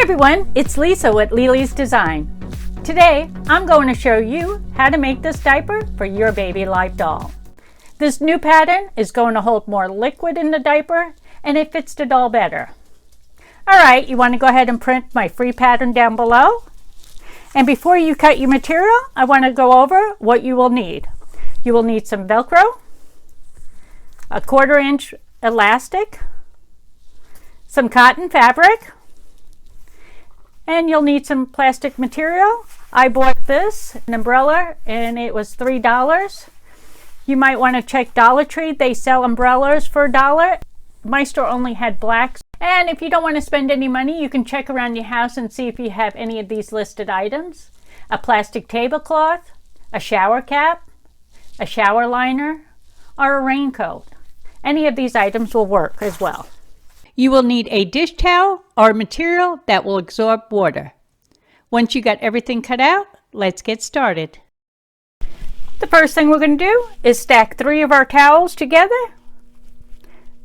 Hi everyone, it's Lisa with Lily's Design. Today, I'm going to show you how to make this diaper for your baby life doll. This new pattern is going to hold more liquid in the diaper and it fits the doll better. Alright, you want to go ahead and print my free pattern down below. And before you cut your material, I want to go over what you will need. You will need some Velcro, a 1/4 inch elastic, some cotton fabric, and you'll need some plastic material. I bought this, an umbrella, and it was $3. You might want to check Dollar Tree. They sell umbrellas for $1. My store only had blacks. And if you don't want to spend any money, you can check around your house and see if you have any of these listed items. A plastic tablecloth, a shower cap, a shower liner, or a raincoat. Any of these items will work as well. You will need a dish towel or material that will absorb water. Once you got everything cut out, let's get started. The first thing we're going to do is stack 3 of our towels together.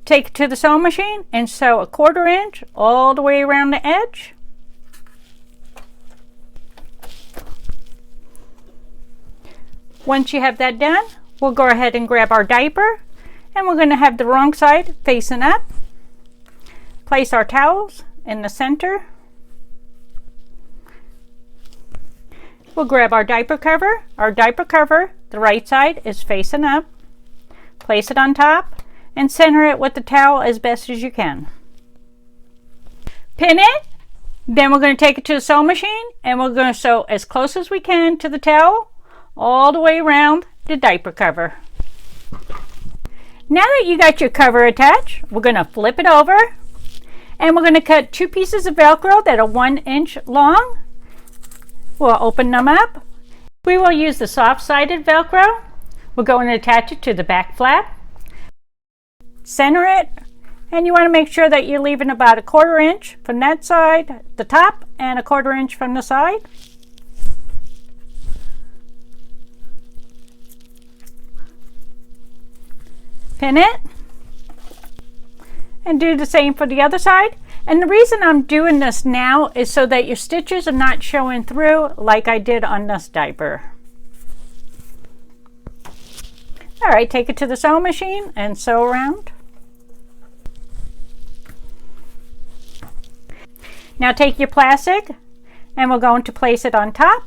Take it to the sewing machine and sew a 1/4 inch all the way around the edge. Once you have that done, we'll go ahead and grab our diaper, and we're going to have the wrong side facing up. Place our towels in the center. We'll grab our diaper cover. Our diaper cover, the right side is facing up. Place it on top and center it with the towel as best as you can. Pin it. Then we're going to take it to the sewing machine and we're going to sew as close as we can to the towel all the way around the diaper cover. Now that you got your cover attached, we're going to flip it over and we're going to cut 2 pieces of Velcro that are 1 inch long. We'll open them up. We will use the soft-sided Velcro. We're going to attach it to the back flap. Center it, and you want to make sure that you're leaving about a 1/4 inch from that side, the top, and a 1/4 inch from the side. Pin it, and do the same for the other side. And the reason I'm doing this now is so that your stitches are not showing through like I did on this diaper. Alright, take it to the sewing machine and sew around. Now take your plastic and we're going to place it on top.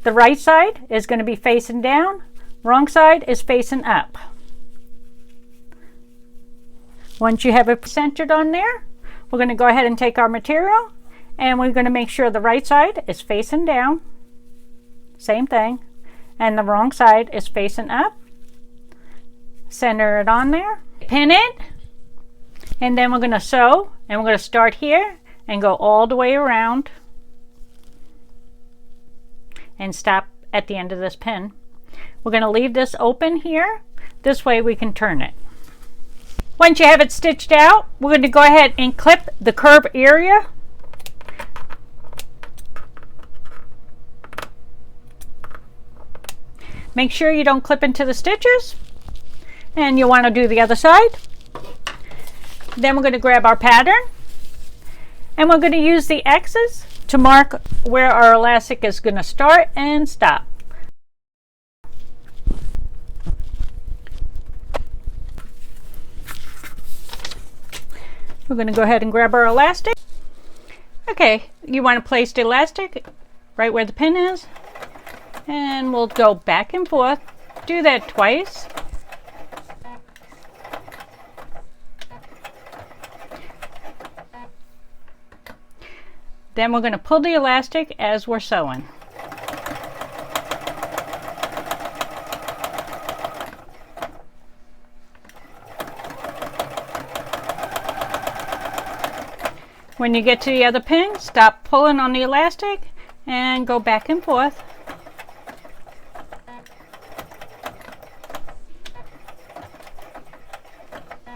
The right side is going to be facing down, wrong side is facing up. Once you have it centered on there, we're going to go ahead and take our material and we're going to make sure the right side is facing down, same thing, and the wrong side is facing up. Center it on there, pin it, and then we're going to sew, and we're going to start here and go all the way around and stop at the end of this pin. We're going to leave this open here, this way we can turn it. Once you have it stitched out, we're going to go ahead and clip the curve area. Make sure you don't clip into the stitches, and you want to do the other side. Then we're going to grab our pattern and we're going to use the X's to mark where our elastic is going to start and stop. We're going to go ahead and grab our elastic. Okay, you want to place the elastic right where the pin is, and we'll go back and forth. Do that twice. Then we're going to pull the elastic as we're sewing. When you get to the other pin, stop pulling on the elastic and go back and forth.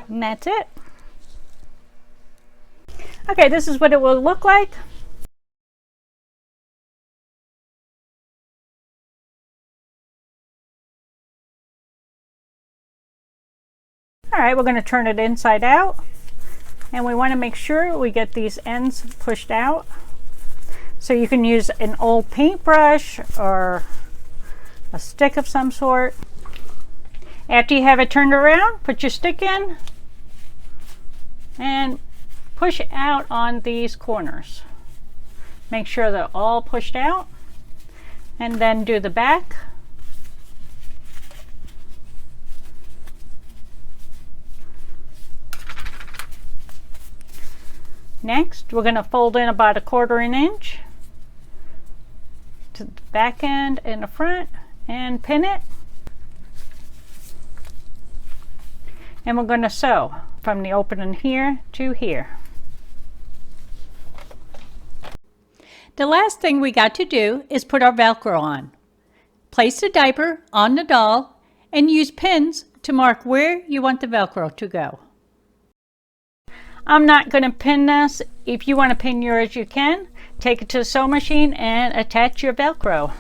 And that's it. Okay, this is what it will look like. All right, we're going to turn it inside out, and we want to make sure we get these ends pushed out. So you can use an old paintbrush or a stick of some sort. After you have it turned around, put your stick in and push out on these corners. Make sure they're all pushed out, and then do the back. Next, we're going to fold in about 1/4 inch to the back end and the front and pin it. And we're going to sew from the opening here to here. The last thing we got to do is put our Velcro on. Place the diaper on the doll and use pins to mark where you want the Velcro to go. I'm not going to pin this. If you want to pin yours, you can. Take it to the sewing machine and attach your Velcro.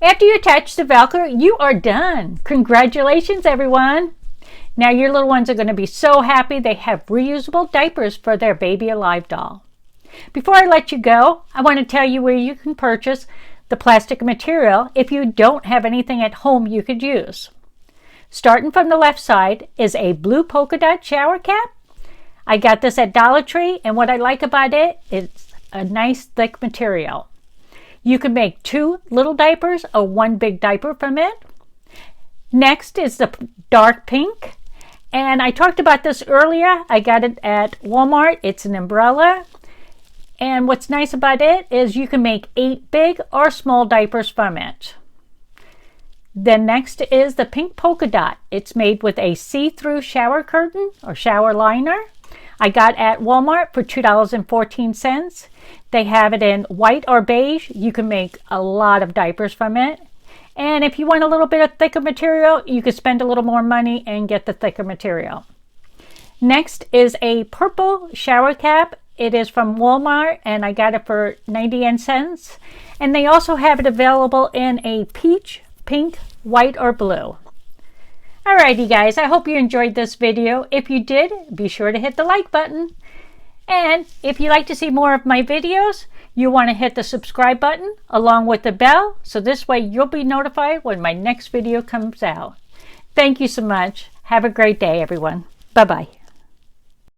After you attach the Velcro, you are done. Congratulations, everyone. Now your little ones are going to be so happy they have reusable diapers for their Baby Alive doll. Before I let you go, I want to tell you where you can purchase the plastic material if you don't have anything at home you could use. Starting from the left side is a blue polka dot shower cap. I got this at Dollar Tree, and what I like about it, it's a nice thick material. You can make 2 little diapers or 1 big diaper from it. Next is the dark pink, and I talked about this earlier. I got it at Walmart. It's an umbrella, and what's nice about it is you can make 8 big or small diapers from it. Then next is the pink polka dot. It's made with a see-through shower curtain or shower liner. I got at Walmart for $2.14. They have it in white or beige. You can make a lot of diapers from it. And if you want a little bit of thicker material, you can spend a little more money and get the thicker material. Next is a purple shower cap. It is from Walmart, and I got it for 99 cents. And they also have it available in a peach, pink, white, or blue. Alrighty guys, I hope you enjoyed this video. If you did, be sure to hit the like button. And if you'd like to see more of my videos, you want to hit the subscribe button along with the bell, so this way you'll be notified when my next video comes out. Thank you so much. Have a great day, everyone. Bye-bye.